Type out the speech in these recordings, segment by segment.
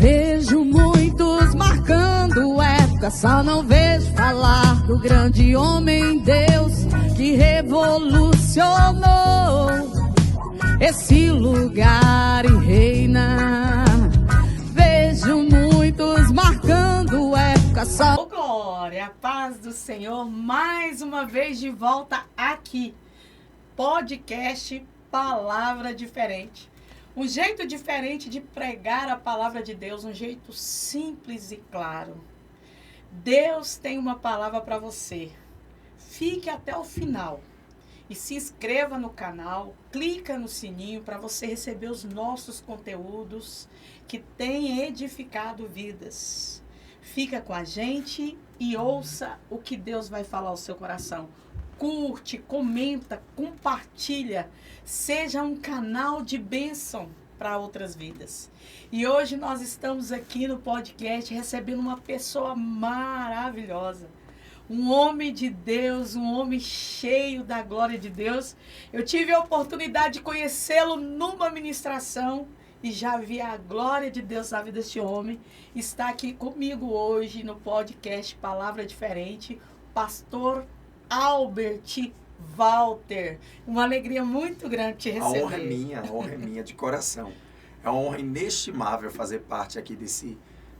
Vejo muitos marcando época, só não vejo falar do grande homem Deus que revolucionou esse lugar e reina. Vejo muitos marcando época, só... Oh, glória, a paz do Senhor, mais uma vez de volta aqui. Podcast Palavra Diferente. Um jeito diferente de pregar a palavra de Deus, um jeito simples e claro. Deus tem uma palavra para você. Fique até o final e se inscreva no canal, clica no sininho para você receber os nossos conteúdos que têm edificado vidas. Fica com a gente e ouça o que Deus vai falar ao seu coração. Curte, comenta, compartilha. Seja um canal de bênção para outras vidas. E hoje nós estamos aqui no podcast recebendo uma pessoa maravilhosa. Um homem de Deus, um homem cheio da glória de Deus. Eu tive a oportunidade de conhecê-lo numa ministração e já vi a glória de Deus na vida deste homem. Está aqui comigo hoje no podcast Palavra Diferente, pastor Albert Walter. Uma alegria muito grande te receber. A honra é minha de coração. É uma honra inestimável fazer parte aqui desse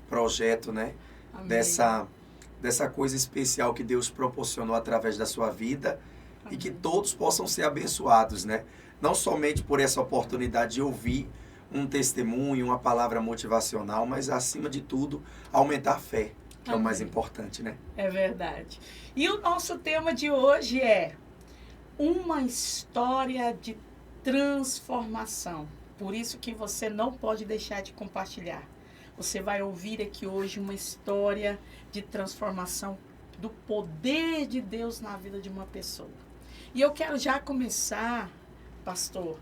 projeto, né? Amém. Dessa coisa especial que Deus proporcionou através da sua vida. Amém. E que todos possam ser abençoados, né? Não somente por essa oportunidade de ouvir um testemunho, uma palavra motivacional, mas acima de tudo, aumentar a fé, que é o mais importante, né? É verdade. E o nosso tema de hoje é uma história de transformação. Por isso que você não pode deixar de compartilhar. Você vai ouvir aqui hoje uma história de transformação do poder de Deus na vida de uma pessoa. E eu quero já começar, pastor,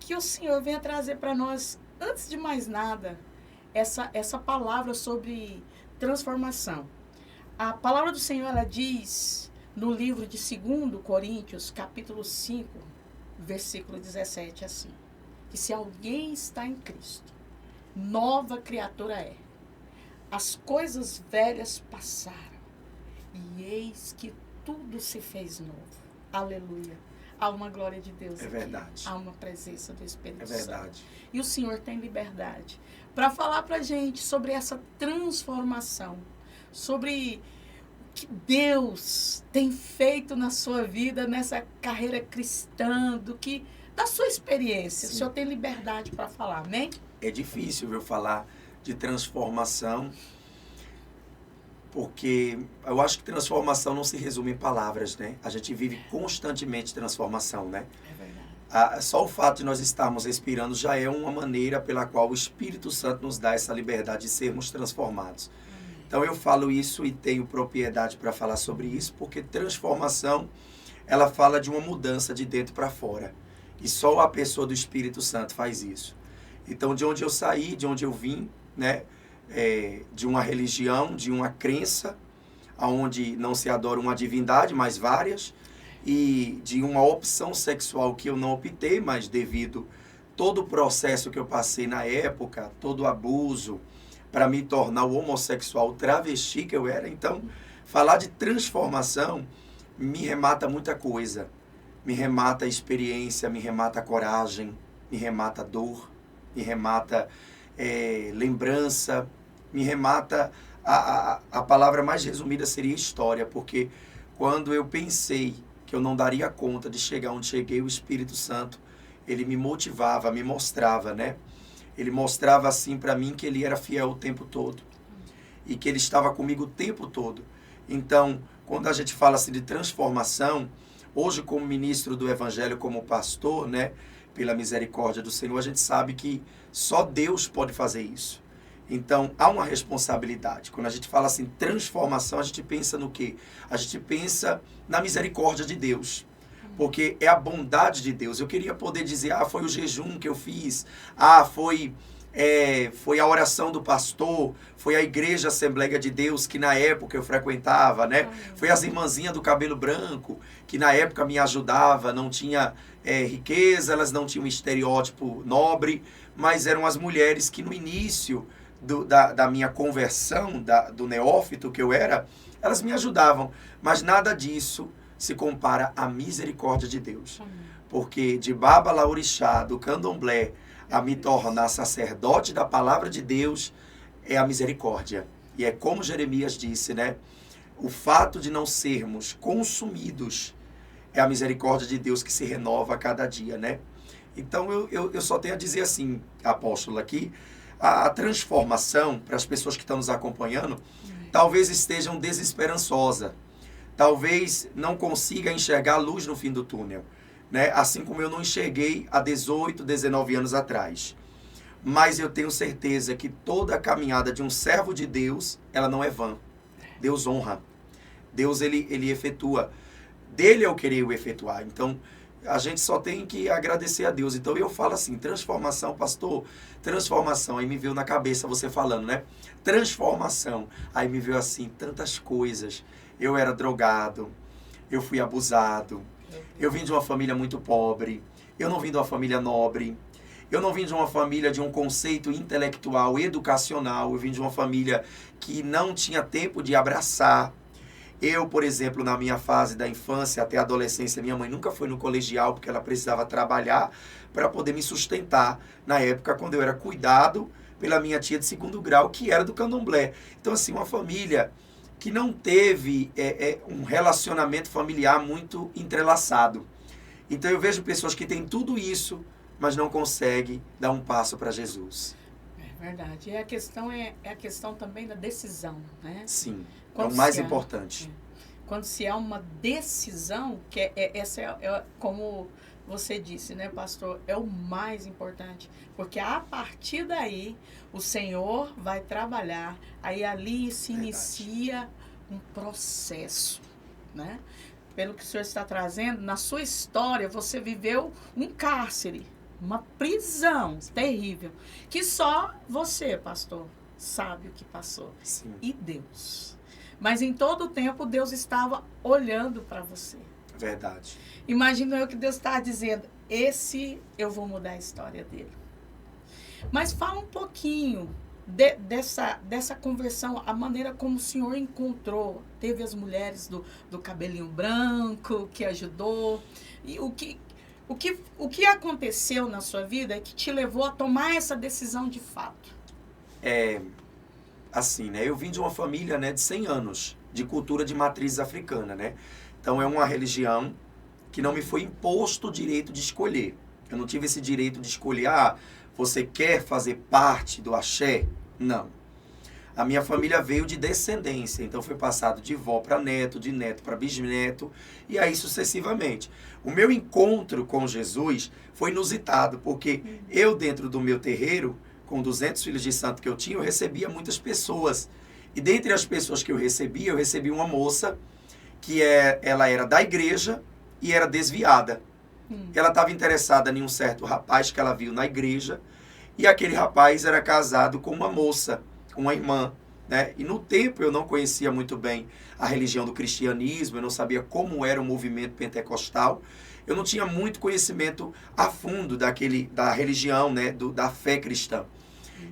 que o Senhor venha trazer para nós, antes de mais nada, essa palavra sobre transformação. A palavra do Senhor, ela diz no livro de 2 Coríntios, capítulo 5, versículo 17, assim, que se alguém está em Cristo, nova criatura é. As coisas velhas passaram e eis que tudo se fez novo. Aleluia. Há uma glória de Deus aqui. Verdade. Há uma presença do Espírito Santo. É verdade. E o Senhor tem liberdade para falar para a gente sobre essa transformação, sobre o que Deus tem feito na sua vida, nessa carreira cristã, da sua experiência. Sim. O Senhor tem liberdade para falar, amém? É difícil, viu, falar de transformação, porque eu acho que transformação não se resume em palavras, né? A gente vive constantemente transformação, né? É verdade. Só o fato de nós estarmos respirando já é uma maneira pela qual o Espírito Santo nos dá essa liberdade de sermos transformados. Então eu falo isso e tenho propriedade para falar sobre isso, porque transformação, ela fala de uma mudança de dentro para fora. E só a pessoa do Espírito Santo faz isso. Então, de onde eu saí, de onde eu vim, né? De uma religião, de uma crença, onde não se adora uma divindade, mas várias, e de uma opção sexual que eu não optei, mas devido todo o processo que eu passei na época, todo o abuso, para me tornar o homossexual travesti que eu era. Então, falar de transformação me remata muita coisa. Me remata a experiência, me remata a coragem, me remata a dor, me remata lembrança, me remata, a palavra mais resumida seria história, porque quando eu pensei que eu não daria conta de chegar onde cheguei, o Espírito Santo, ele me motivava, me mostrava, né? Ele mostrava assim para mim que ele era fiel o tempo todo e que ele estava comigo o tempo todo. Então, quando a gente fala assim de transformação, hoje como ministro do Evangelho, como pastor, né? Pela misericórdia do Senhor, a gente sabe que só Deus pode fazer isso. Então, há uma responsabilidade. Quando a gente fala assim, transformação, a gente pensa no quê? A gente pensa na misericórdia de Deus. Porque é a bondade de Deus. Eu queria poder dizer, foi o jejum que eu fiz, foi a oração do pastor, foi a igreja Assembleia de Deus que na época eu frequentava, né? Foi as irmãzinhas do cabelo branco, que na época me ajudava, não tinha riqueza, elas não tinham um estereótipo nobre, mas eram as mulheres que no início da minha conversão, do neófito que eu era, elas me ajudavam. Mas nada disso se compara à misericórdia de Deus. Porque de Baba Laorixá, do Candomblé, a me tornar sacerdote da palavra de Deus, é a misericórdia. E é como Jeremias disse, né? O fato de não sermos consumidos é a misericórdia de Deus que se renova a cada dia, né? Então eu só tenho a dizer assim, apóstolo, aqui, a transformação, para as pessoas que estão nos acompanhando, talvez estejam desesperançosas, talvez não consiga enxergar a luz no fim do túnel, né? Assim como eu não enxerguei há 18, 19 anos atrás. Mas eu tenho certeza que toda a caminhada de um servo de Deus, ela não é vã. Deus honra. Deus, ele efetua. Dele eu querer o efetuar. Então, a gente só tem que agradecer a Deus. Então, eu falo assim, transformação, pastor, transformação. Aí me veio na cabeça você falando, né? Transformação. Aí me veio assim, tantas coisas. Eu era drogado, eu fui abusado, eu vim de uma família muito pobre, eu não vim de uma família nobre, eu não vim de uma família de um conceito intelectual, educacional, eu vim de uma família que não tinha tempo de abraçar. Eu, por exemplo, na minha fase da infância até a adolescência, minha mãe nunca foi no colegial porque ela precisava trabalhar para poder me sustentar. Na época, quando eu era cuidado pela minha tia de 2º grau, que era do Candomblé. Então, assim, uma família que não teve um relacionamento familiar muito entrelaçado. Então, eu vejo pessoas que têm tudo isso, mas não conseguem dar um passo para Jesus. É verdade. E a questão é a questão também da decisão, né? Sim, Quando é o mais se importante. Quando se há uma decisão, que essa é como você disse, né, pastor, é o mais importante. Porque a partir daí, o Senhor vai trabalhar, aí ali se inicia um processo, né? Pelo que o Senhor está trazendo, na sua história, você viveu um cárcere, uma prisão terrível, que só você, pastor, sabe o que passou. Sim. E Deus. Mas em todo o tempo, Deus estava olhando para você. Verdade. Imagino eu que Deus está dizendo, esse eu vou mudar a história dele. Mas fala um pouquinho dessa conversão, a maneira como o Senhor encontrou. Teve as mulheres do cabelinho branco que ajudou. E o que aconteceu na sua vida que te levou a tomar essa decisão de fato? Assim, né? Eu vim de uma família, né, de 100 anos de cultura de matriz africana, né? Então é uma religião que não me foi imposto o direito de escolher. Eu não tive esse direito de escolher, você quer fazer parte do axé? Não. A minha família veio de descendência, então foi passado de vó para neto, de neto para bisneto, e aí sucessivamente. O meu encontro com Jesus foi inusitado, porque eu, dentro do meu terreiro, com 200 filhos de santo que eu tinha, eu recebia muitas pessoas. E dentre as pessoas que eu recebi uma moça que ela era da igreja e era desviada. Ela estava interessada em um certo rapaz que ela viu na igreja, e aquele rapaz era casado com uma moça, uma irmã, né? E no tempo eu não conhecia muito bem a religião do cristianismo, eu não sabia como era o movimento pentecostal, eu não tinha muito conhecimento a fundo da religião, né? Da fé cristã.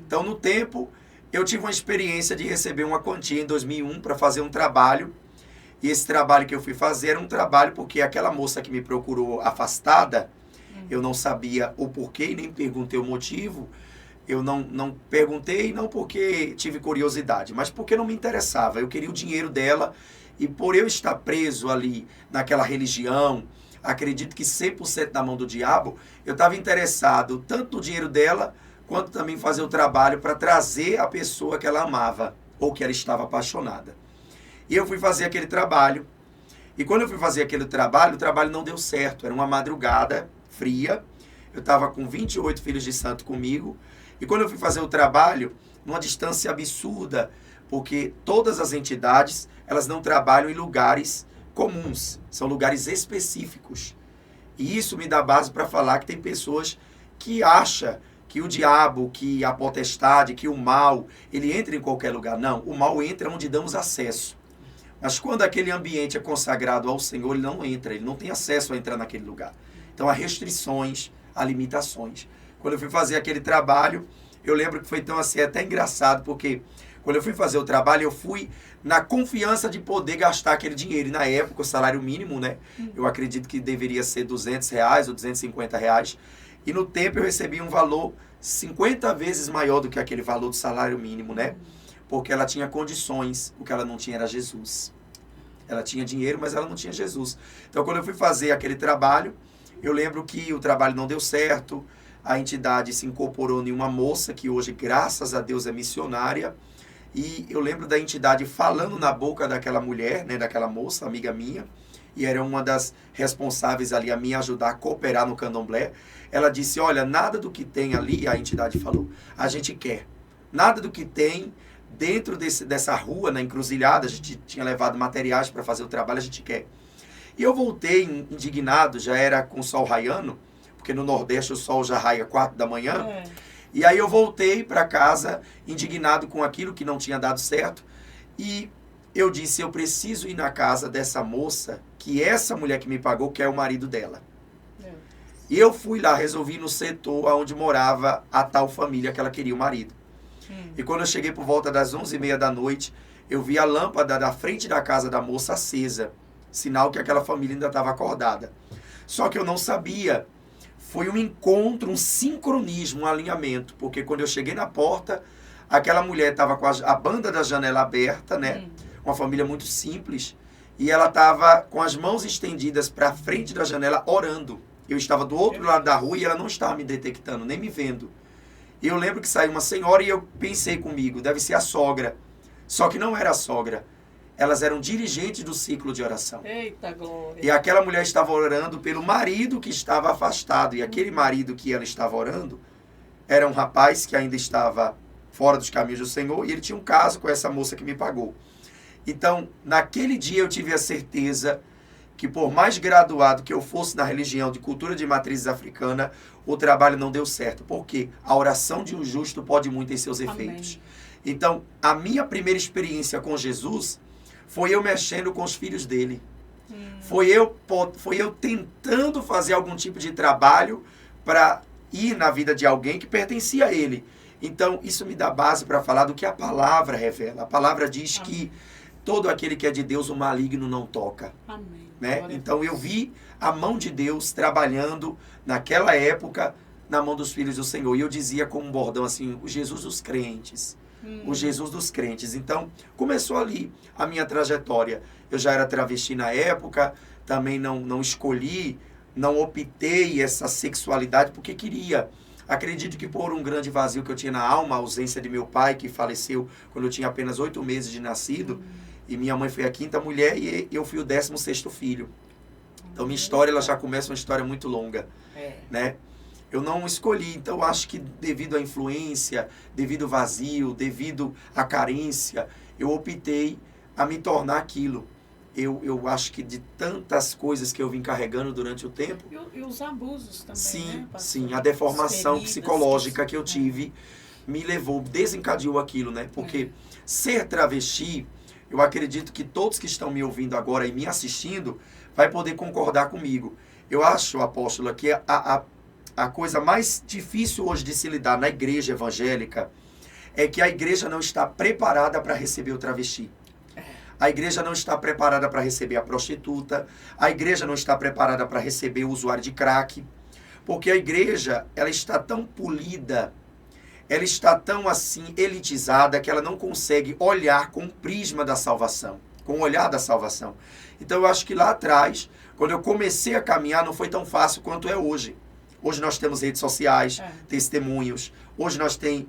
Então, no tempo, eu tive uma experiência de receber uma quantia em 2001 para fazer um trabalho. E esse trabalho que eu fui fazer era um trabalho porque aquela moça que me procurou afastada, eu não sabia o porquê e nem perguntei o motivo. Eu não perguntei, não porque tive curiosidade, mas porque não me interessava. Eu queria o dinheiro dela e por eu estar preso ali naquela religião, acredito que 100% na mão do diabo, eu estava interessado tanto no dinheiro dela, quanto também fazer o trabalho para trazer a pessoa que ela amava ou que ela estava apaixonada. E eu fui fazer aquele trabalho. E quando eu fui fazer aquele trabalho, o trabalho não deu certo. Era uma madrugada fria. Eu estava com 28 filhos de santo comigo. E quando eu fui fazer o trabalho, numa distância absurda, porque todas as entidades, elas não trabalham em lugares comuns. São lugares específicos. E isso me dá base para falar que tem pessoas que acham que o diabo, que a potestade, que o mal, ele entra em qualquer lugar. Não, o mal entra onde damos acesso. Mas quando aquele ambiente é consagrado ao Senhor, ele não entra, ele não tem acesso a entrar naquele lugar. Então há restrições, há limitações. quando eu fui fazer aquele trabalho, eu lembro que foi tão assim, até engraçado, porque quando eu fui fazer o trabalho, eu fui na confiança de poder gastar aquele dinheiro. E na época, o salário mínimo, né? Eu acredito que deveria ser R$200 ou R$250. E no tempo eu recebi um valor 50 vezes maior do que aquele valor do salário mínimo, né? Porque ela tinha condições, o que ela não tinha era Jesus. Ela tinha dinheiro, mas ela não tinha Jesus. Então, quando eu fui fazer aquele trabalho, eu lembro que o trabalho não deu certo, a entidade se incorporou em uma moça que hoje, graças a Deus, é missionária. E eu lembro da entidade falando na boca daquela mulher, né, daquela moça, amiga minha, e era uma das responsáveis ali a me ajudar a cooperar no candomblé. Ela disse, olha, nada do que tem ali, a entidade falou, a gente quer. Nada do que tem dentro dessa rua, na encruzilhada, a gente tinha levado materiais para fazer o trabalho, a gente quer. E eu voltei indignado, já era com o sol raiando, porque no Nordeste o sol já raia 4 da manhã. E aí eu voltei para casa indignado com aquilo que não tinha dado certo. E eu disse, eu preciso ir na casa dessa moça, que essa mulher que me pagou, que é o marido dela. E eu fui lá, resolvi ir no setor onde morava a tal família que ela queria o marido. E quando eu cheguei por volta das 11h30 da noite, eu vi a lâmpada da frente da casa da moça acesa. Sinal que aquela família ainda estava acordada. Só que eu não sabia. Foi um encontro, um sincronismo, um alinhamento. Porque quando eu cheguei na porta, aquela mulher estava com a banda da janela aberta, né? Uma família muito simples. E ela estava com as mãos estendidas para frente da janela, orando. Eu estava do outro lado da rua e ela não estava me detectando, nem me vendo. E eu lembro que saiu uma senhora e eu pensei comigo, deve ser a sogra. Só que não era a sogra. Elas eram dirigentes do ciclo de oração. Eita glória! E aquela mulher estava orando pelo marido que estava afastado. E aquele marido que ela estava orando era um rapaz que ainda estava fora dos caminhos do Senhor. E ele tinha um caso com essa moça que me pagou. Então, naquele dia eu tive a certeza que por mais graduado que eu fosse na religião de cultura de matrizes africana, o trabalho não deu certo. Porque a oração de um justo pode muito em seus efeitos. Amém. Então, a minha primeira experiência com Jesus foi eu mexendo com os filhos dele. Foi eu tentando fazer algum tipo de trabalho para ir na vida de alguém que pertencia a ele. Então, isso me dá base para falar do que a palavra revela. A palavra diz que todo aquele que é de Deus, o maligno não toca. Amém. Né? Então, eu vi a mão de Deus trabalhando naquela época na mão dos filhos do Senhor. E eu dizia como um bordão assim, o Jesus dos crentes. O Jesus dos crentes. Então, começou ali a minha trajetória. Eu já era travesti na época, também não escolhi, não optei essa sexualidade porque queria. Acredito que por um grande vazio que eu tinha na alma, a ausência de meu pai, que faleceu quando eu tinha apenas 8 meses de nascido, e minha mãe foi a 5ª mulher e eu fui o 16º filho. Então, minha história ela já começa uma história muito longa, né? Eu não escolhi, então acho que devido à influência, devido ao vazio, devido à carência, eu optei a me tornar aquilo. Eu acho que de tantas coisas que eu vim carregando durante o tempo... E os abusos também, sim, né? Sim, a deformação psicológica que eu tive me levou, desencadeou aquilo, né? Porque ser travesti, eu acredito que todos que estão me ouvindo agora e me assistindo vai poder concordar comigo. Eu acho, apóstolo, que a coisa mais difícil hoje de se lidar na igreja evangélica é que a igreja não está preparada para receber o travesti. A igreja não está preparada para receber a prostituta. A igreja não está preparada para receber o usuário de crack. Porque a igreja, ela está tão polida, ela está tão assim elitizada que ela não consegue olhar com o prisma da salvação, com o olhar da salvação. Então eu acho que lá atrás, quando eu comecei a caminhar, não foi tão fácil quanto é hoje. Hoje nós temos redes sociais, testemunhos. Hoje nós temos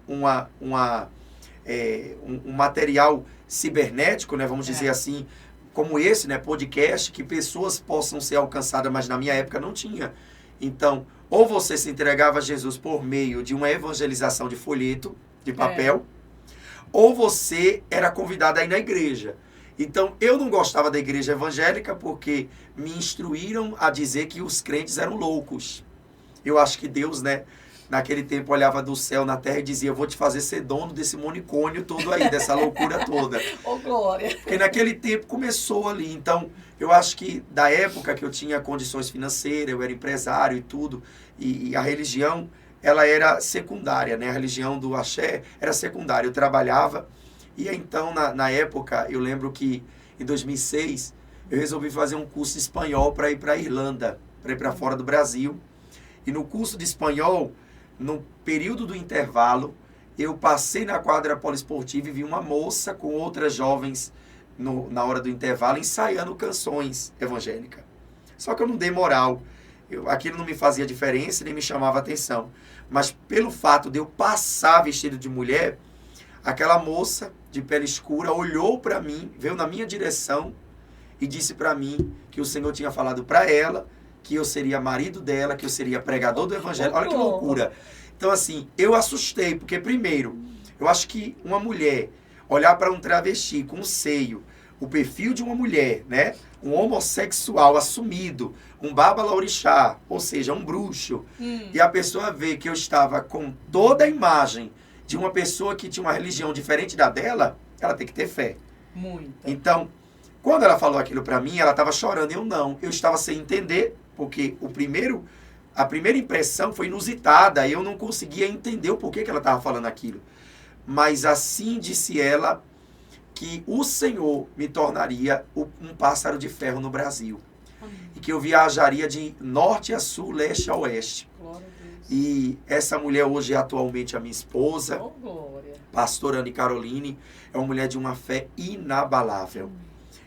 um material cibernético, né, vamos dizer assim, como esse, né, podcast, que pessoas possam ser alcançadas, mas na minha época não tinha. Então, ou você se entregava a Jesus por meio de uma evangelização de folheto, de papel, ou você era convidado a ir na igreja. Então, eu não gostava da igreja evangélica porque me instruíram a dizer que os crentes eram loucos. Eu acho que Deus, né, naquele tempo olhava do céu na terra e dizia, eu vou te fazer ser dono desse monicônio todo aí, dessa loucura toda. Ô, glória! Porque naquele tempo começou ali. Então, eu acho que da época que eu tinha condições financeiras, eu era empresário e tudo, e a religião, ela era secundária, né? A religião do axé era secundária. Eu trabalhava e então, na época, eu lembro que em 2006, eu resolvi fazer um curso de espanhol para ir para a Irlanda, para ir para fora do Brasil. E no curso de espanhol, no período do intervalo, eu passei na quadra poliesportiva e vi uma moça com outras jovens na hora do intervalo ensaiando canções evangélicas. Só que eu não dei moral. Aquilo não me fazia diferença, nem me chamava atenção. Mas pelo fato de eu passar vestido de mulher, aquela moça de pele escura olhou para mim, veio na minha direção e disse para mim que o Senhor tinha falado para ela que eu seria marido dela, que eu seria pregador do evangelho. Olha que loucura. Então, assim, eu assustei, porque primeiro, eu acho que uma mulher olhar para um travesti com um seio, o perfil de uma mulher, né? Um homossexual assumido, um baba-laorixá, ou seja, um bruxo, e a pessoa vê que eu estava com toda a imagem de uma pessoa que tinha uma religião diferente da dela, ela tem que ter fé. Muito. Então, quando ela falou aquilo para mim, ela estava chorando, eu não. Eu estava sem entender, porque a primeira impressão foi inusitada, eu não conseguia entender o porquê que ela estava falando aquilo. Mas assim disse ela, que o Senhor me tornaria um pássaro de ferro no Brasil. Amém. E que eu viajaria de norte a sul, leste a oeste. Glória a Deus. E essa mulher hoje é atualmente a minha esposa, pastora Anne Caroline, é uma mulher de uma fé inabalável.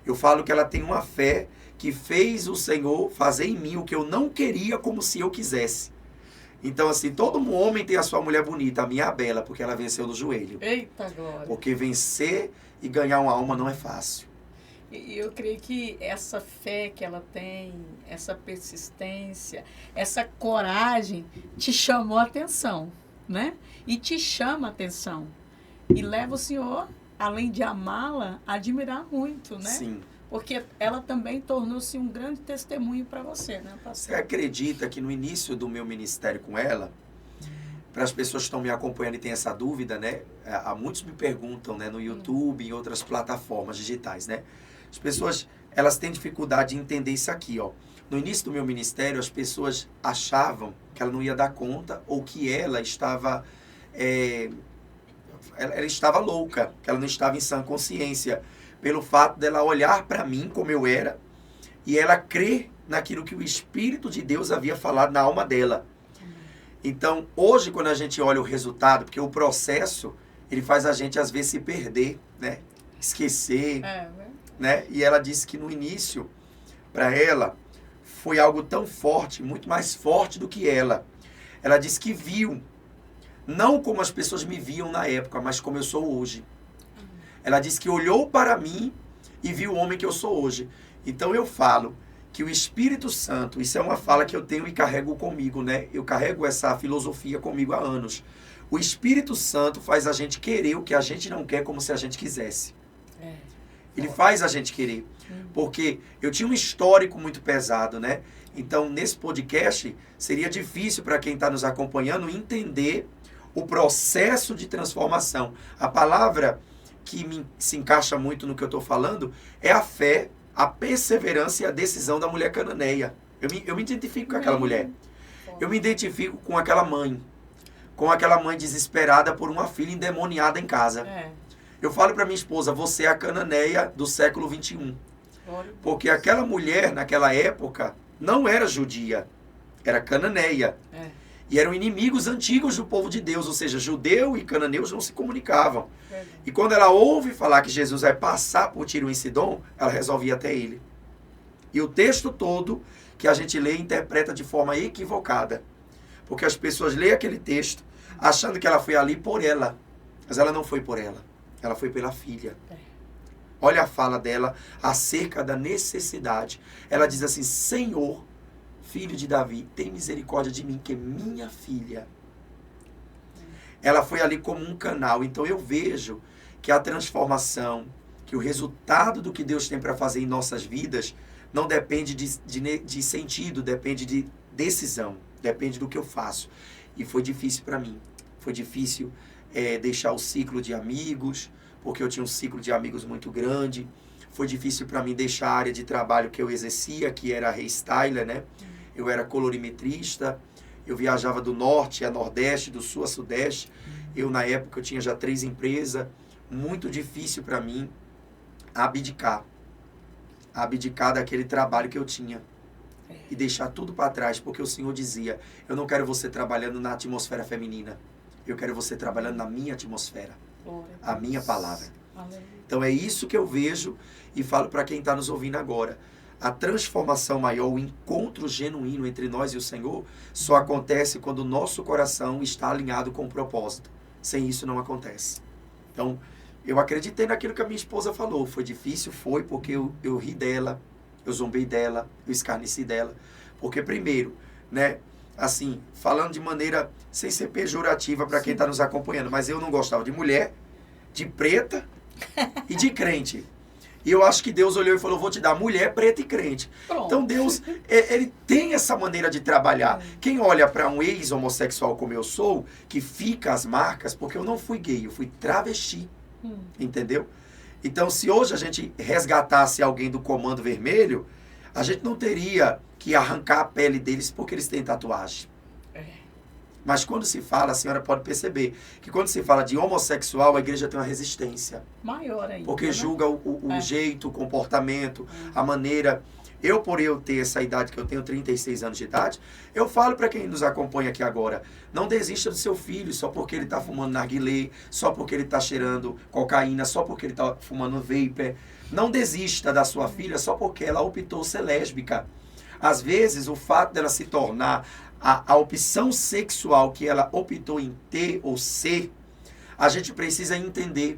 Eu falo que ela tem uma fé que fez o Senhor fazer em mim o que eu não queria como se eu quisesse. Então, assim, todo homem tem a sua mulher bonita, a minha é a bela, porque ela venceu no joelho. Eita glória! Porque vencer e ganhar uma alma não é fácil. E eu creio que essa fé que ela tem, essa persistência, essa coragem te chamou a atenção, né? E te chama a atenção. E leva o Senhor, além de amá-la, a admirar muito, né? Sim. Porque ela também tornou-se um grande testemunho para você, né, pastor? Você acredita que no início do meu ministério com ela, para as pessoas que estão me acompanhando e têm essa dúvida, né? Há muitos me perguntam, né, no YouTube e em outras plataformas digitais, né? As pessoas, elas têm dificuldade de entender isso aqui, ó. No início do meu ministério, as pessoas achavam que ela não ia dar conta ou que ela estava louca, que ela não estava em sã consciência, pelo fato dela olhar para mim como eu era e ela crer naquilo que o Espírito de Deus havia falado na alma dela. Então, hoje, quando a gente olha o resultado, porque o processo, ele faz a gente, às vezes, se perder, né? Esquecer, né? E ela disse que no início, para ela, foi algo tão forte, muito mais forte do que ela. Ela disse que viu, não como as pessoas me viam na época, mas como eu sou hoje. Ela disse que olhou para mim e viu o homem que eu sou hoje. Então eu falo que o Espírito Santo, isso é uma fala que eu tenho e carrego comigo, né? Eu carrego essa filosofia comigo há anos. O Espírito Santo faz a gente querer o que a gente não quer como se a gente quisesse. Ele faz a gente querer. Porque eu tinha um histórico muito pesado, né? Então, nesse podcast, seria difícil para quem está nos acompanhando entender o processo de transformação. A palavra que se encaixa muito no que eu estou falando é a fé, a perseverança e a decisão da mulher cananeia. Eu me identifico com aquela mulher. Eu me identifico com aquela mãe desesperada por uma filha endemoniada em casa. Eu falo para minha esposa, você é a cananeia do século 21. Porque aquela mulher, naquela época, não era judia, era cananeia. E eram inimigos antigos do povo de Deus, ou seja, judeu e cananeus não se comunicavam. E quando ela ouve falar que Jesus vai passar por Tiro e Sidom, ela resolve ir até ele. E o texto todo que a gente lê interpreta de forma equivocada. Porque as pessoas leem aquele texto achando que ela foi ali por ela. Mas ela não foi por ela. Ela foi pela filha. Olha a fala dela acerca da necessidade. Ela diz assim, Senhor, filho de Davi, tem misericórdia de mim, que é minha filha. Ela foi ali como um canal. Então eu vejo que a transformação, que o resultado do que Deus tem para fazer em nossas vidas, não depende de sentido, depende de decisão, depende do que eu faço. E foi difícil para mim. Foi difícil deixar o ciclo de amigos, porque eu tinha um ciclo de amigos muito grande. Foi difícil para mim deixar a área de trabalho que eu exercia, que era hairstyler, né? Eu era colorimetrista. Eu viajava do norte a nordeste, do sul a sudeste. Eu, na época, eu tinha já 3 empresas. Muito difícil para mim abdicar daquele trabalho que eu tinha e deixar tudo para trás, porque o Senhor dizia, eu não quero você trabalhando na atmosfera feminina, eu quero você trabalhando na minha atmosfera, a minha palavra. Então é isso que eu vejo e falo para quem está nos ouvindo agora. A transformação maior, o encontro genuíno entre nós e o Senhor só acontece quando o nosso coração está alinhado com o propósito. Sem isso não acontece. Então, eu acreditei naquilo que a minha esposa falou. Foi difícil? Foi, porque eu ri dela, eu zombei dela, eu escarneci dela. Porque primeiro, né, assim, falando de maneira sem ser pejorativa para quem está nos acompanhando, mas eu não gostava de mulher, de preta e de crente. E eu acho que Deus olhou e falou, vou te dar mulher, preta e crente. Pronto. Então Deus, ele tem essa maneira de trabalhar. Quem olha para um ex-homossexual como eu sou, que fica as marcas, porque eu não fui gay, eu fui travesti. Entendeu? Então, se hoje a gente resgatasse alguém do Comando Vermelho, a gente não teria que arrancar a pele deles porque eles têm tatuagem. Mas quando se fala, a senhora pode perceber que quando se fala de homossexual, a igreja tem uma resistência. Maior ainda. Porque julga o jeito, o comportamento, a maneira. Por eu ter essa idade, que eu tenho 36 anos de idade, eu falo para quem nos acompanha aqui agora, não desista do seu filho só porque ele está fumando narguilé, só porque ele está cheirando cocaína, só porque ele está fumando vapor. Não desista da sua filha só porque ela optou ser lésbica. Às vezes, o fato dela se tornar a opção sexual que ela optou em ter ou ser, a gente precisa entender.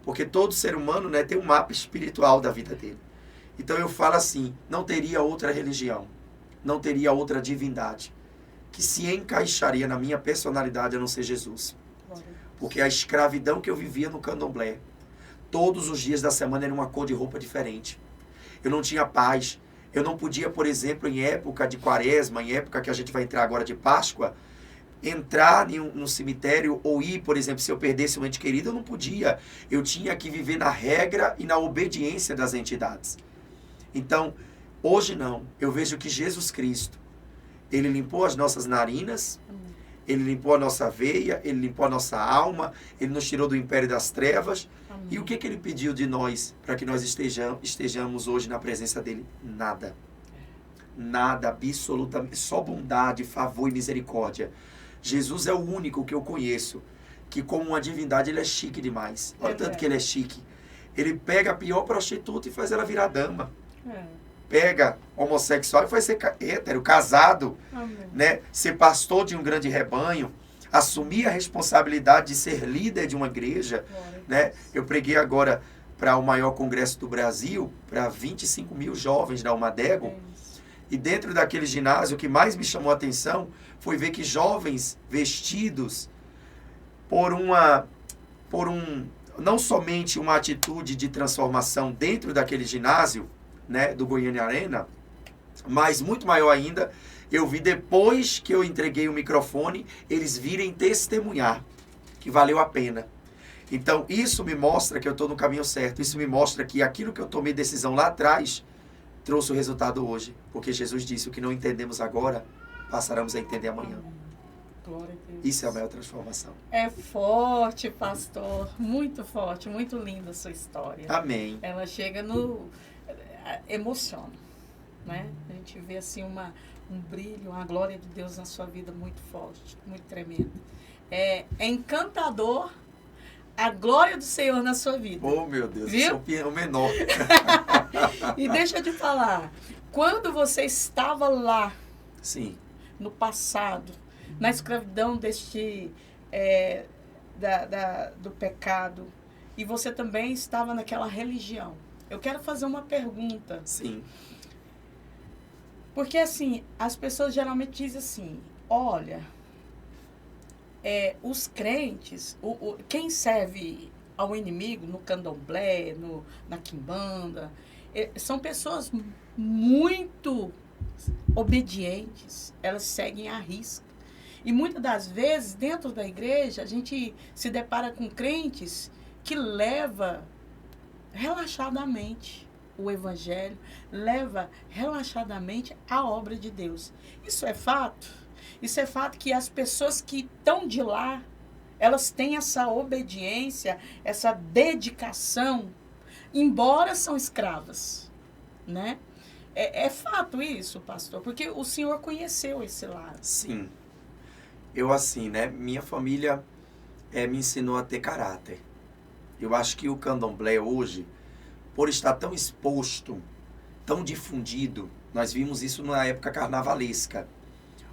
Porque todo ser humano, né, tem um mapa espiritual da vida dele. Então eu falo assim, não teria outra religião, não teria outra divindade que se encaixaria na minha personalidade a não ser Jesus. Porque a escravidão que eu vivia no candomblé, todos os dias da semana era uma cor de roupa diferente. Eu não tinha paz. Eu não podia, por exemplo, em época de quaresma, em época que a gente vai entrar agora de Páscoa, entrar no cemitério ou ir, por exemplo, se eu perdesse um ente querido, eu não podia. Eu tinha que viver na regra e na obediência das entidades. Então, hoje não. Eu vejo que Jesus Cristo, ele limpou as nossas narinas, ele limpou a nossa veia, ele limpou a nossa alma, ele nos tirou do império das trevas. Amém. E o que ele pediu de nós para que nós estejamos hoje na presença dele? Nada. Nada, absolutamente. Só bondade, favor e misericórdia. Jesus é o único que eu conheço que, como uma divindade, ele é chique demais. Olha o tanto que ele é chique. Ele pega a pior prostituta e faz ela virar dama. Pega homossexual e faz ser hétero, casado, né? Ser pastor de um grande rebanho, assumir a responsabilidade de ser líder de uma igreja, né? Eu preguei agora para o maior congresso do Brasil, para 25 mil jovens da Almadego, e dentro daquele ginásio, o que mais me chamou a atenção foi ver que jovens vestidos não somente uma atitude de transformação dentro daquele ginásio, né, do Goiânia Arena, mas muito maior ainda, eu vi depois que eu entreguei o microfone, eles virem testemunhar que valeu a pena. Então, isso me mostra que eu estou no caminho certo, isso me mostra que aquilo que eu tomei decisão lá atrás trouxe o resultado hoje, porque Jesus disse, o que não entendemos agora, passaremos a entender amanhã. Glória a Deus. Isso é a maior transformação. É forte, pastor, muito forte, muito linda a sua história. Amém. Ela chega emociona, né? A gente vê assim um brilho, uma glória de Deus na sua vida muito forte, muito tremenda. É encantador a glória do Senhor na sua vida. Oh, meu Deus, viu? Eu sou o menor. E deixa eu te falar, quando você estava lá, sim, no passado, na escravidão do pecado, e você também estava naquela religião, eu quero fazer uma pergunta. Sim. Porque, assim, as pessoas geralmente dizem assim, olha, os crentes, quem serve ao inimigo no candomblé, na quimbanda, são pessoas muito obedientes, elas seguem à risca. E muitas das vezes, dentro da igreja, a gente se depara com crentes que levam relaxadamente o evangelho, leva relaxadamente a obra de Deus. Isso é fato? Isso é fato que as pessoas que estão de lá, elas têm essa obediência, essa dedicação, embora são escravas, né? É fato isso, pastor, porque o senhor conheceu esse lado. Sim. Eu assim, né? Minha família me ensinou a ter caráter. Eu acho que o candomblé hoje, por estar tão exposto, tão difundido, nós vimos isso na época carnavalesca.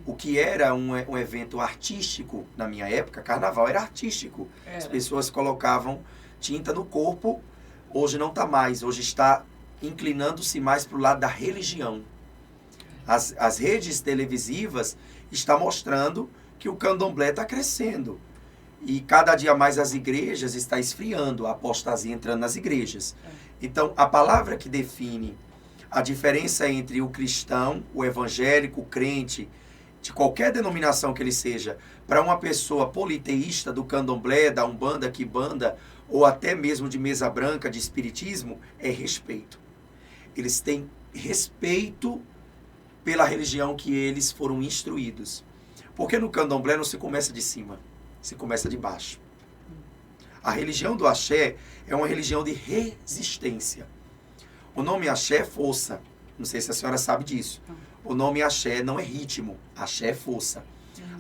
O que era um evento artístico, na minha época, carnaval era artístico. Era. As pessoas colocavam tinta no corpo, hoje não está mais, hoje está inclinando-se mais para o lado da religião. As redes televisivas estão mostrando que o candomblé está crescendo. E cada dia mais as igrejas estão esfriando, a apostasia entrando nas igrejas. Então, a palavra que define a diferença entre o cristão, o evangélico, o crente, de qualquer denominação que ele seja, para uma pessoa politeísta do candomblé, da umbanda, quimbanda, ou até mesmo de mesa branca, de espiritismo, é respeito. Eles têm respeito pela religião que eles foram instruídos. Porque no candomblé não se começa de cima, se começa de baixo. A religião do axé é uma religião de resistência. O nome axé é força. Não sei se a senhora sabe disso. O nome axé não é ritmo, axé é força.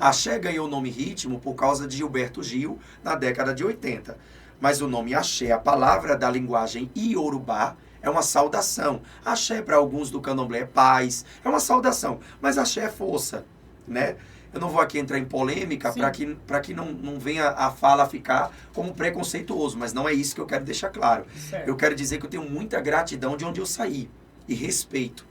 Axé ganhou o nome ritmo por causa de Gilberto Gil na década de 80. Mas o nome axé, a palavra da linguagem iorubá, é uma saudação. Axé para alguns do candomblé é paz, é uma saudação. Mas axé é força, né? Eu não vou aqui entrar em polêmica para que não venha a fala ficar como preconceituoso, mas não é isso que eu quero deixar claro. Certo. Eu quero dizer que eu tenho muita gratidão de onde eu saí e respeito.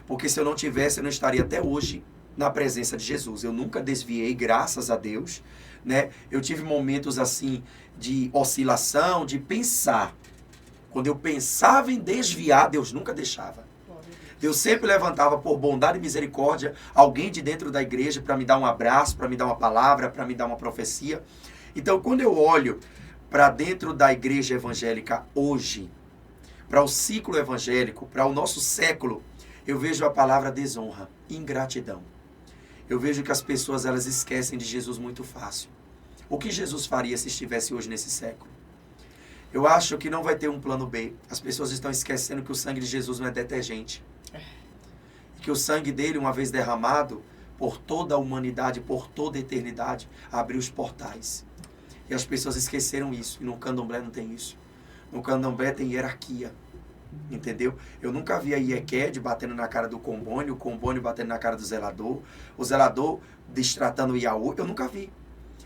Porque se eu não tivesse, eu não estaria até hoje na presença de Jesus. Eu nunca desviei, graças a Deus, né? Eu tive momentos assim de oscilação, de pensar. Quando eu pensava em desviar, Deus nunca deixava. Deus sempre levantava por bondade e misericórdia alguém de dentro da igreja para me dar um abraço, para me dar uma palavra, para me dar uma profecia. Então, quando eu olho para dentro da igreja evangélica hoje, para o ciclo evangélico, para o nosso século, eu vejo a palavra desonra, ingratidão. Eu vejo que as pessoas elas esquecem de Jesus muito fácil. O que Jesus faria se estivesse hoje nesse século? Eu acho que não vai ter um plano B. As pessoas estão esquecendo que o sangue de Jesus não é detergente. Que o sangue dele, uma vez derramado, por toda a humanidade, por toda a eternidade, abriu os portais. E as pessoas esqueceram isso. E no candomblé não tem isso. No candomblé tem hierarquia. Entendeu? Eu nunca vi a Iequede batendo na cara do combônio, o combônio batendo na cara do zelador, o zelador destratando o Iaú. Eu nunca vi.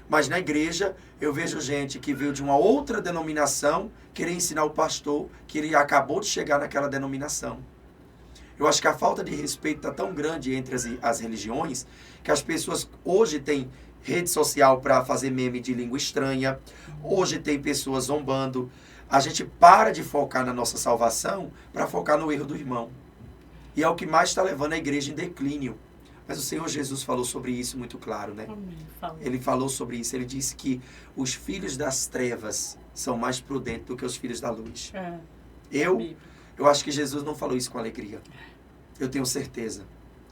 Mas na igreja, eu vejo gente que veio de uma outra denominação querer ensinar o pastor que ele acabou de chegar naquela denominação. Eu acho que a falta de respeito está tão grande entre as religiões que as pessoas hoje têm rede social para fazer meme de língua estranha, hoje tem pessoas zombando. A gente para de focar na nossa salvação para focar no erro do irmão. E é o que mais está levando a igreja em declínio. Mas o Senhor Jesus falou sobre isso muito claro, né? Ele falou sobre isso. Ele disse que os filhos das trevas são mais prudentes do que os filhos da luz. Eu acho que Jesus não falou isso com alegria. Eu tenho certeza.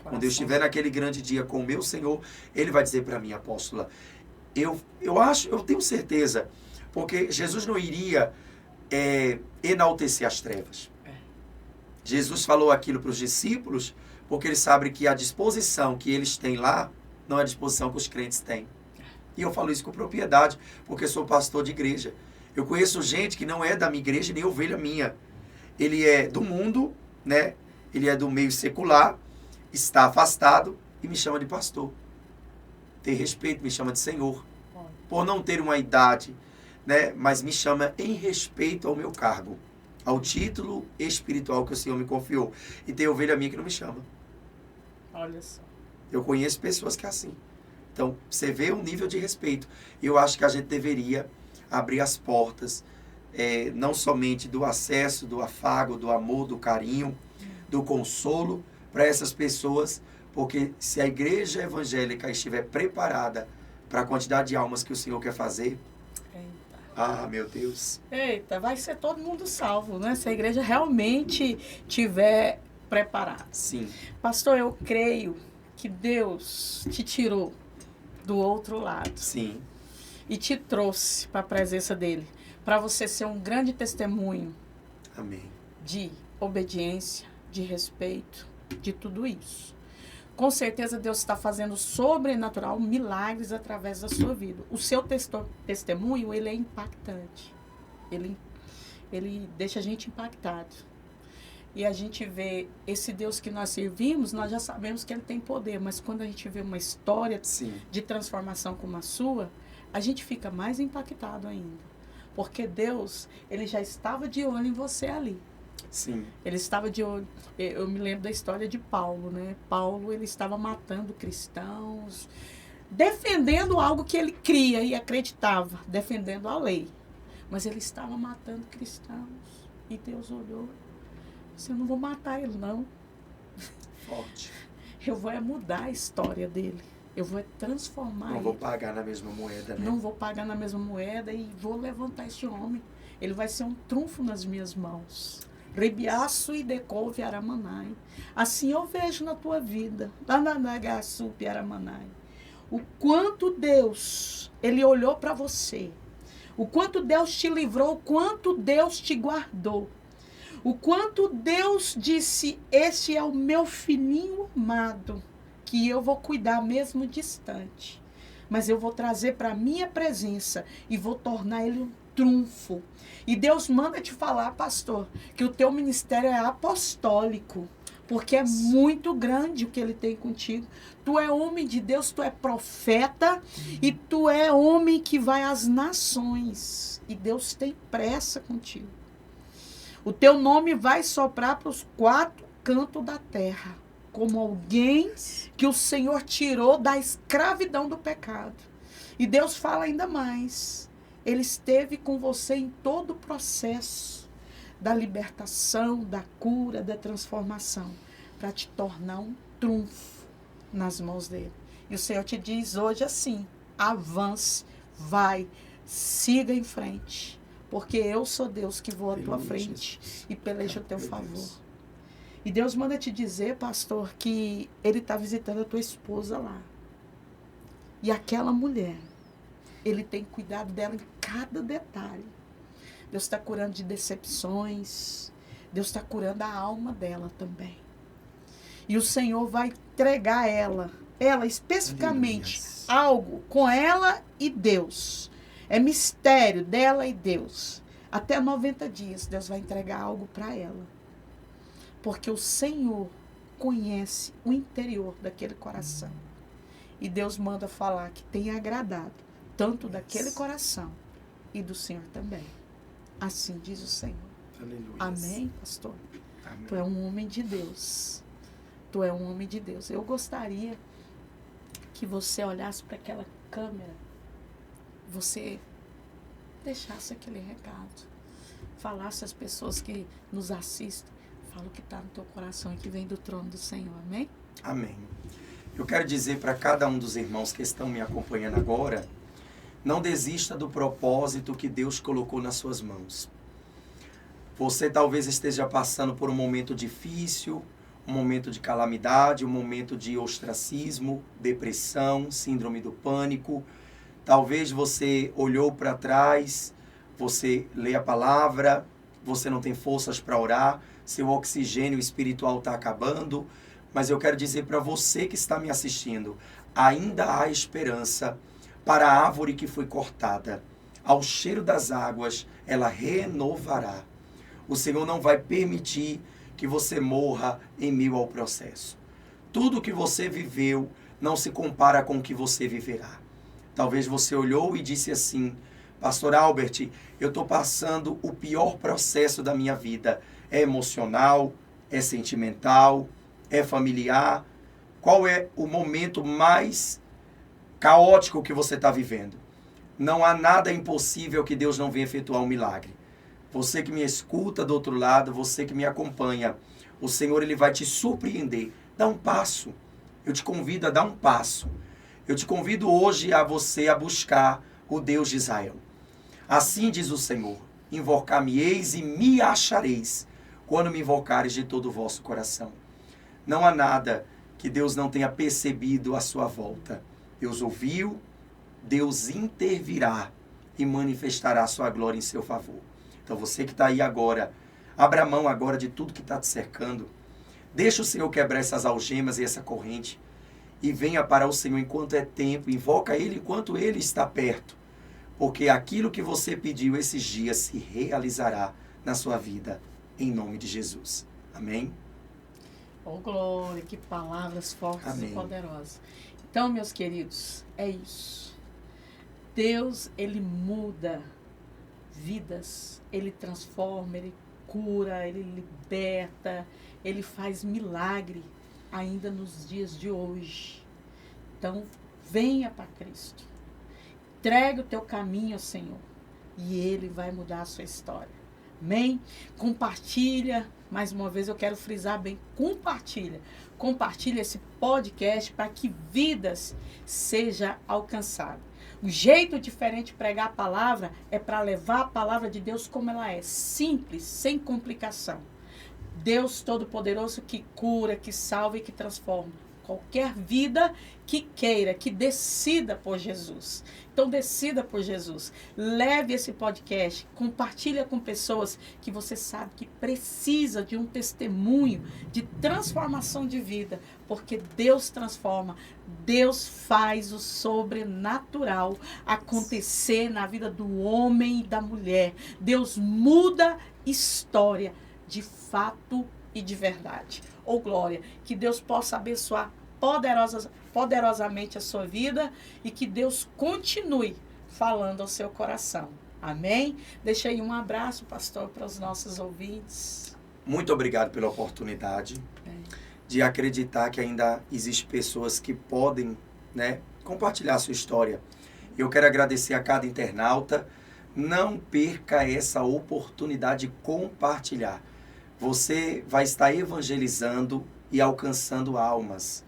Quando eu estiver naquele grande dia com o meu Senhor, Ele vai dizer para mim, apóstola, eu tenho certeza, porque Jesus não iria enaltecer as trevas. Jesus falou aquilo para os discípulos, porque Ele sabe que a disposição que eles têm lá, não é a disposição que os crentes têm. E eu falo isso com propriedade, porque sou pastor de igreja. Eu conheço gente que não é da minha igreja, nem ovelha minha. Ele é do mundo, né? Ele é do meio secular, está afastado e me chama de pastor. Tem respeito, me chama de Senhor. Por não ter uma idade, né? Mas me chama em respeito ao meu cargo, ao título espiritual que o Senhor me confiou. E tem ovelha minha que não me chama. Olha só. Eu conheço pessoas que é assim. Então, você vê o nível de respeito. E eu acho que a gente deveria abrir as portas, não somente do acesso, do afago, do amor, do carinho, do consolo para essas pessoas, porque se a igreja evangélica estiver preparada para a quantidade de almas que o Senhor quer fazer, ah, meu Deus. Eita, vai ser todo mundo salvo, né? Se a igreja realmente tiver preparada. Sim. Pastor, eu creio que Deus te tirou do outro lado. Sim. E te trouxe para a presença dele, para você ser um grande testemunho. Amém. De obediência, de respeito, de tudo isso. Com certeza Deus está fazendo sobrenatural, milagres através da sua vida. O seu testemunho, ele é impactante. Ele deixa a gente impactado. E a gente vê esse Deus que nós servimos, nós já sabemos que ele tem poder. Mas quando a gente vê uma história Sim. de transformação como a sua, a gente fica mais impactado ainda. Porque Deus, ele já estava de olho em você ali. Sim. Ele estava de olho. Eu me lembro da história de Paulo, né? Paulo, ele estava matando cristãos, defendendo algo que ele cria e acreditava, defendendo a lei. Mas ele estava matando cristãos. E Deus olhou. Disse, eu não vou matar ele, não. Forte. Eu vou mudar a história dele. Eu vou transformar ele. Não vou pagar na mesma moeda, né? Não vou pagar na mesma moeda e vou levantar este homem. Ele vai ser um trunfo nas minhas mãos. Rebiaço e decouve aramanai. Assim eu vejo na tua vida. Dananagaçupi aramanai. O quanto Deus, ele olhou para você. O quanto Deus te livrou. O quanto Deus te guardou. O quanto Deus disse, este é o meu filhinho amado, que eu vou cuidar mesmo distante. Mas eu vou trazer para a minha presença e vou tornar ele um trunfo. E Deus manda te falar, pastor, que o teu ministério é apostólico, porque é muito grande o que ele tem contigo. Tu é homem de Deus, tu é profeta e tu é homem que vai às nações. E Deus tem pressa contigo. O teu nome vai soprar para os 4 cantos da terra, como alguém que o Senhor tirou da escravidão do pecado. E Deus fala ainda mais. Ele esteve com você em todo o processo da libertação, da cura, da transformação, para te tornar um trunfo nas mãos dele. E o Senhor te diz hoje assim, avance, vai, siga em frente, porque eu sou Deus que vou à tua frente e peleja o teu favor. E Deus manda te dizer, pastor, que ele está visitando a tua esposa lá. E aquela mulher, ele tem cuidado dela em cada detalhe. Deus está curando de decepções. Deus está curando a alma dela também. E o Senhor vai entregar ela especificamente, algo com ela e Deus. É mistério dela e Deus. Até 90 dias, Deus vai entregar algo para ela. Porque o Senhor conhece o interior daquele coração. E Deus manda falar que tem agradado tanto daquele coração e do Senhor também. Assim diz o Senhor. Aleluia. Amém, pastor? Amém. Tu é um homem de Deus. Tu é um homem de Deus. Eu gostaria que você olhasse para aquela câmera, você deixasse aquele recado, falasse às pessoas que nos assistem, fala o que está no teu coração e que vem do trono do Senhor. Amém? Amém. Eu quero dizer para cada um dos irmãos que estão me acompanhando agora, não desista do propósito que Deus colocou nas suas mãos. Você talvez esteja passando por um momento difícil, um momento de calamidade, um momento de ostracismo, depressão, síndrome do pânico. Talvez você olhou para trás, você lê a palavra, você não tem forças para orar, seu oxigênio espiritual está acabando. Mas eu quero dizer para você que está me assistindo, ainda há esperança para a árvore que foi cortada. Ao cheiro das águas, ela renovará. O Senhor não vai permitir que você morra em meio ao processo. Tudo que você viveu não se compara com o que você viverá. Talvez você olhou e disse assim, Pastor Albert, eu estou passando o pior processo da minha vida. É emocional, é sentimental, é familiar. Qual é o momento mais caótico que você está vivendo? Não há nada impossível que Deus não venha efetuar um milagre. Você que me escuta do outro lado, você que me acompanha, o Senhor ele vai te surpreender. Dá um passo. Eu te convido a dar um passo. Eu te convido hoje a você a buscar o Deus de Israel. Assim diz o Senhor, invocar-me-eis e me achareis, quando me invocares de todo o vosso coração. Não há nada que Deus não tenha percebido a sua volta. Deus ouviu, Deus intervirá e manifestará a sua glória em seu favor. Então você que está aí agora, abra mão agora de tudo que está te cercando. Deixa o Senhor quebrar essas algemas e essa corrente. E venha para o Senhor enquanto é tempo. Invoca Ele enquanto Ele está perto. Porque aquilo que você pediu esses dias se realizará na sua vida. Em nome de Jesus. Amém? Oh, glória, que palavras fortes Amém. E poderosas. Então, meus queridos, é isso. Deus, Ele muda vidas. Ele transforma, Ele cura, Ele liberta. Ele faz milagre ainda nos dias de hoje. Então, venha para Cristo. Entregue o teu caminho ao Senhor. E Ele vai mudar a sua história. Amém? Compartilha. Mais uma vez eu quero frisar bem. Compartilha. Compartilha esse podcast para que vidas sejam alcançadas. O jeito diferente de pregar a palavra é para levar a palavra de Deus como ela é. Simples, sem complicação. Deus Todo-Poderoso que cura, que salva e que transforma. Qualquer vida que queira, que decida por Jesus. Então decida por Jesus. Leve esse podcast, compartilha com pessoas que você sabe que precisa de um testemunho de transformação de vida, porque Deus transforma, Deus faz o sobrenatural acontecer na vida do homem e da mulher. Deus muda história de fato e de verdade. Ou glória, que Deus possa abençoar poderosamente a sua vida e que Deus continue falando ao seu coração. Amém? Deixa aí um abraço, pastor, para os nossos ouvintes. Muito obrigado pela oportunidade de acreditar que ainda existem pessoas que podem, né, compartilhar a sua história. Eu quero agradecer a cada internauta. Não perca essa oportunidade de compartilhar. Você vai estar evangelizando e alcançando almas.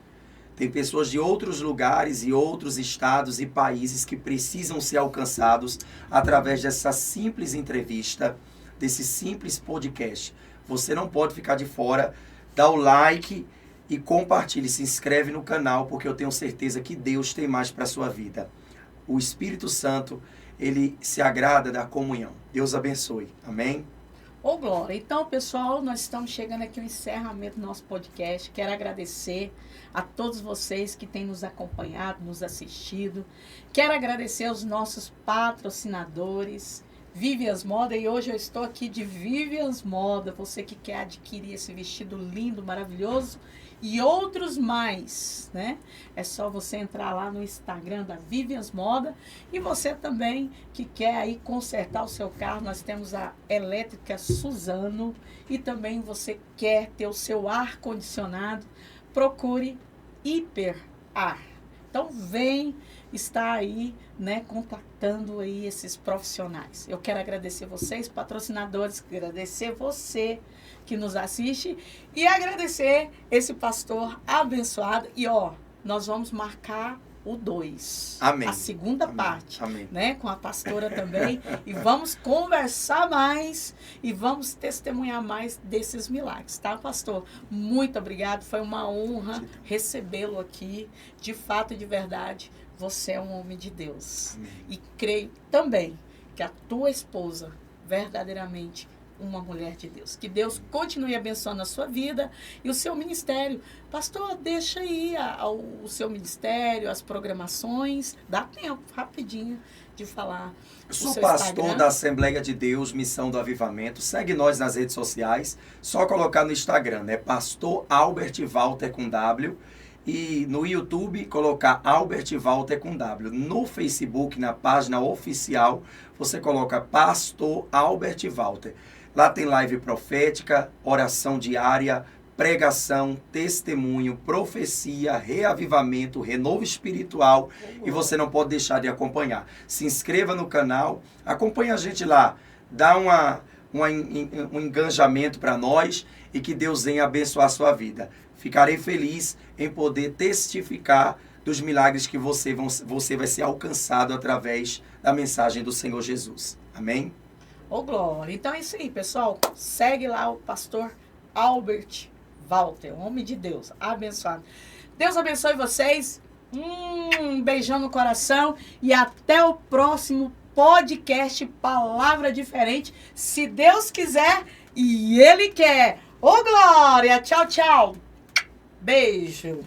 Tem pessoas de outros lugares e outros estados e países que precisam ser alcançados através dessa simples entrevista, desse simples podcast. Você não pode ficar de fora. Dá o like e compartilhe, se inscreve no canal, porque eu tenho certeza que Deus tem mais para a sua vida. O Espírito Santo, Ele se agrada da comunhão. Deus abençoe. Amém? Ô, glória. Então, pessoal, nós estamos chegando aqui ao encerramento do nosso podcast. Quero agradecer a todos vocês que têm nos acompanhado, nos assistido. Quero agradecer aos nossos patrocinadores, Vivians Moda. E hoje eu estou aqui de Vivians Moda. Você que quer adquirir esse vestido lindo, maravilhoso e outros mais, né? É só você entrar lá no Instagram da Vivians Moda. E você também que quer aí consertar o seu carro, nós temos a Elétrica Suzano. E também você quer ter o seu ar-condicionado, procure Hiper Ar. Então vem estar aí, né, contactando aí esses profissionais. Eu quero agradecer vocês, patrocinadores, agradecer você que nos assiste e agradecer esse pastor abençoado. E ó, nós vamos marcar o 2. Amém. A segunda Amém. parte. Amém. Né, com a pastora também. E vamos conversar mais e vamos testemunhar mais desses milagres, tá, pastor? Muito obrigado. Foi uma honra recebê-lo aqui. De fato e de verdade, você é um homem de Deus. Amém. E creio também que a tua esposa, verdadeiramente, uma mulher de Deus. Que Deus continue abençoando a sua vida e o seu ministério. Pastor, deixa aí o seu ministério, as programações. Dá tempo, rapidinho, de falar. Eu sou pastor da Assembleia de Deus, Missão do Avivamento. Segue nós nas redes sociais. Só colocar no Instagram, né? Pastor Albert Walter com W. E no YouTube, colocar Albert Walter com W. No Facebook, na página oficial, você coloca Pastor Albert Walter. Lá tem live profética, oração diária, pregação, testemunho, profecia, reavivamento, renovo espiritual. E você não pode deixar de acompanhar. Se inscreva no canal, acompanhe a gente lá. Dá um engajamento para nós e que Deus venha abençoar a sua vida. Ficarei feliz em poder testificar dos milagres que você vai ser alcançado através da mensagem do Senhor Jesus. Amém? Ô, glória. Então é isso aí, pessoal. Segue lá o pastor Albert Walter, homem de Deus, abençoado. Deus abençoe vocês. Um beijão no coração e até o próximo podcast Palavra Diferente, se Deus quiser e Ele quer. Ô, Glória! Tchau, tchau! Beijo!